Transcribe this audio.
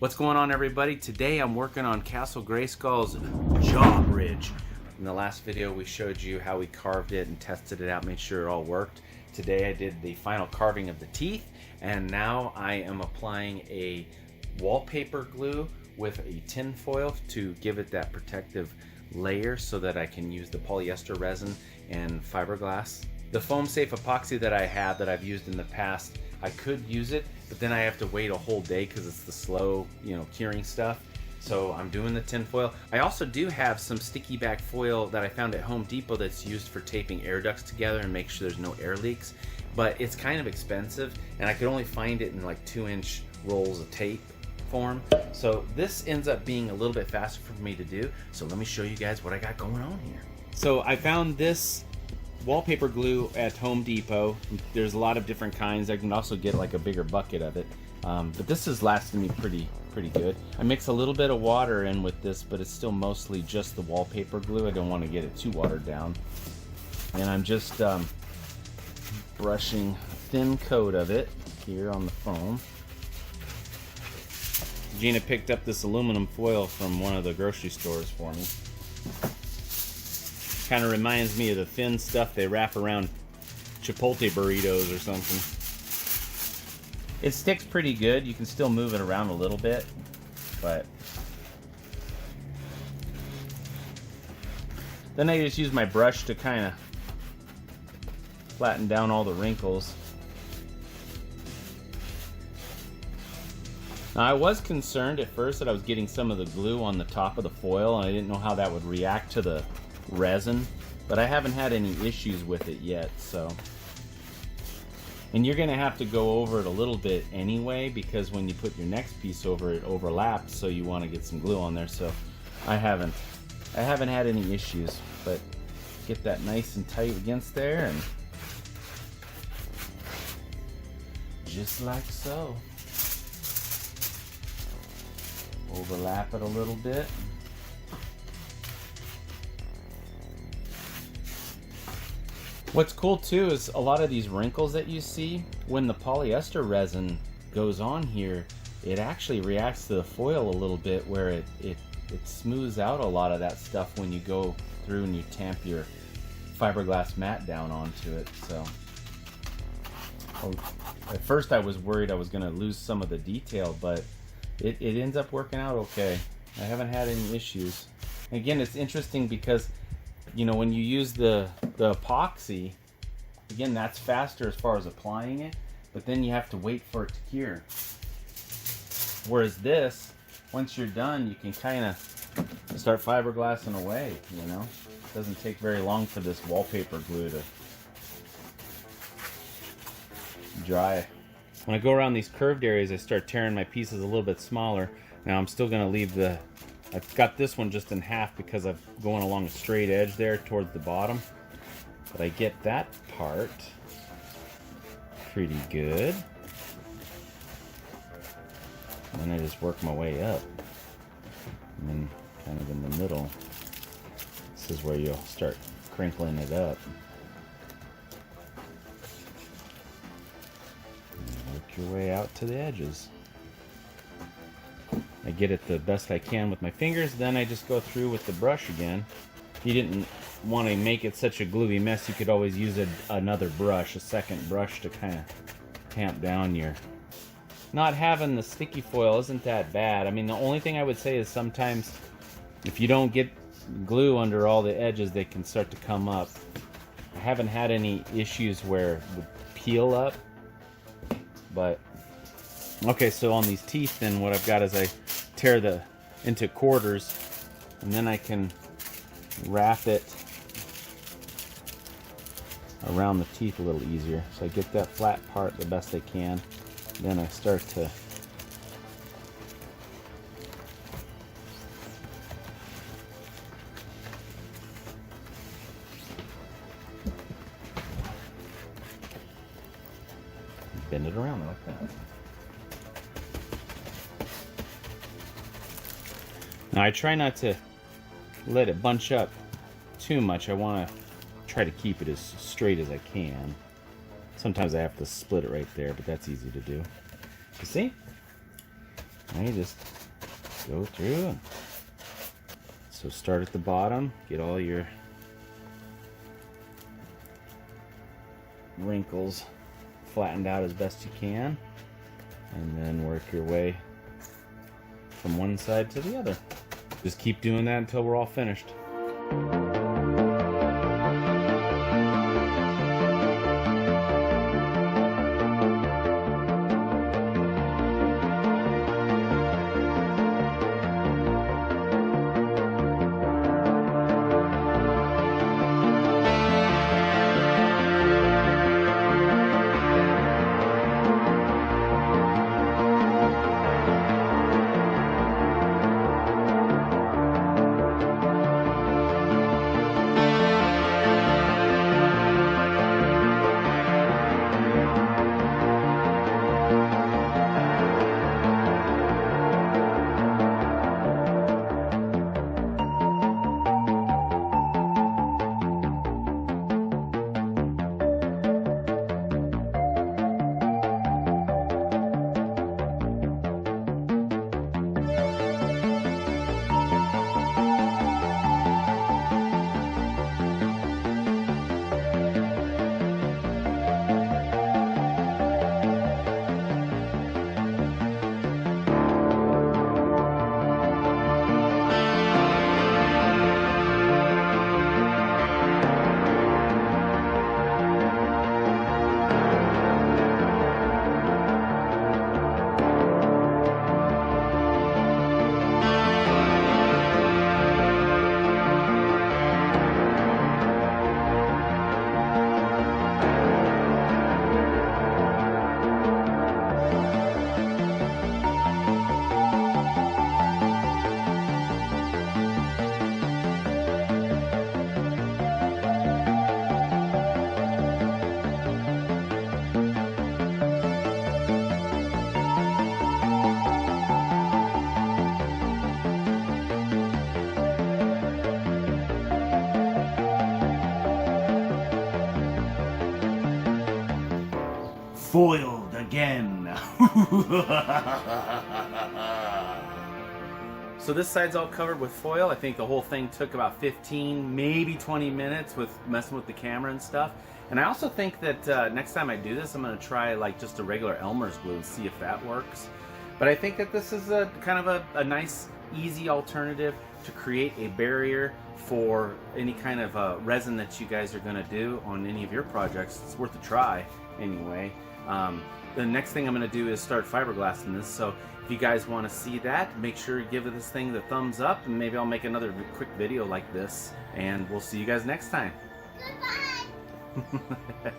What's going on, everybody? Today I'm working on Castle Grayskull's jaw bridge. In the last video we showed you how we carved it and tested it out, made sure it all worked. Today I did the final carving of the teeth, and now I am applying a wallpaper glue with a tin foil to give it that protective layer so that I can use the polyester resin and fiberglass. The foam safe epoxy that I have that I've used in the past, I could use it, but then I have to wait a whole day because it's the slow, curing stuff. So I'm doing the tin foil. I also do have some sticky back foil that I found at Home Depot that's used for taping air ducts together and make sure there's no air leaks. But it's kind of expensive, and I could only find it in like 2-inch rolls of tape form. So this ends up being a little bit faster for me to do. So let me show you guys what I got going on here. So I found this wallpaper glue at Home Depot. There's a lot of different kinds. I can also get like a bigger bucket of it, but this is lasting me pretty good. I mix a little bit of water in with this, but it's still mostly just the wallpaper glue. I don't want to get it too watered down, and I'm just brushing a thin coat of it here on the foam. Gina picked up this aluminum foil from one of the grocery stores for me. Kind of reminds me of the thin stuff they wrap around Chipotle burritos or something. It sticks pretty good. You can still move it around a little bit, but then I just use my brush to kind of flatten down all the wrinkles. Now, I was concerned at first that I was getting some of the glue on the top of the foil, and I didn't know how that would react to the resin, but I haven't had any issues with it yet. So, and you're gonna have to go over it a little bit anyway, because when you put your next piece over, it overlaps, so you want to get some glue on there. So I haven't had any issues, but get that nice and tight against there, and just like so. Overlap it a little bit. What's cool too is a lot of these wrinkles that you see, when the polyester resin goes on here, it actually reacts to the foil a little bit, where it smooths out a lot of that stuff when you go through and you tamp your fiberglass mat down onto it. So at first I was worried I was going to lose some of the detail, but it ends up working out okay. I haven't had any issues. Again, it's interesting because when you use the epoxy, again, that's faster as far as applying it, but then you have to wait for it to cure. Whereas this, once you're done, you can kind of start fiberglassing away, It doesn't take very long for this wallpaper glue to dry. When I go around these curved areas, I start tearing my pieces a little bit smaller. Now I'm still going to leave I've got this one just in half because I'm going along a straight edge there toward the bottom. But I get that part pretty good. And then I just work my way up. And then kind of in the middle, this is where you'll start crinkling it up. And work your way out to the edges. I get it the best I can with my fingers, then I just go through with the brush again. If you didn't want to make it such a gluey mess, you could always use another brush, a second brush, to kind of tamp down your... Not having the sticky foil isn't that bad. I mean, the only thing I would say is sometimes if you don't get glue under all the edges, they can start to come up. I haven't had any issues where it would peel up, but... Okay, so on these teeth, then what I've got is I tear into quarters, and then I can wrap it around the teeth a little easier. So I get that flat part the best I can. Then I start to bend it around like that. Now I try not to let it bunch up too much. I want to try to keep it as straight as I can. Sometimes I have to split it right there, but that's easy to do. You see? Now you just go through and so start at the bottom, get all your wrinkles flattened out as best you can, and then work your way from one side to the other. Just keep doing that until we're all finished. Foiled again. So this side's all covered with foil. I think the whole thing took about 15, maybe 20 minutes with messing with the camera and stuff. And I also think that next time I do this, I'm going to try like just a regular Elmer's glue and see if that works. But I think that this is a kind of a nice, easy alternative to create a barrier for any kind of resin that you guys are going to do on any of your projects. It's worth a try anyway. The next thing I'm going to do is start fiberglassing this, so if you guys want to see that, make sure you give this thing the thumbs up, and maybe I'll make another quick video like this, and we'll see you guys next time. Goodbye!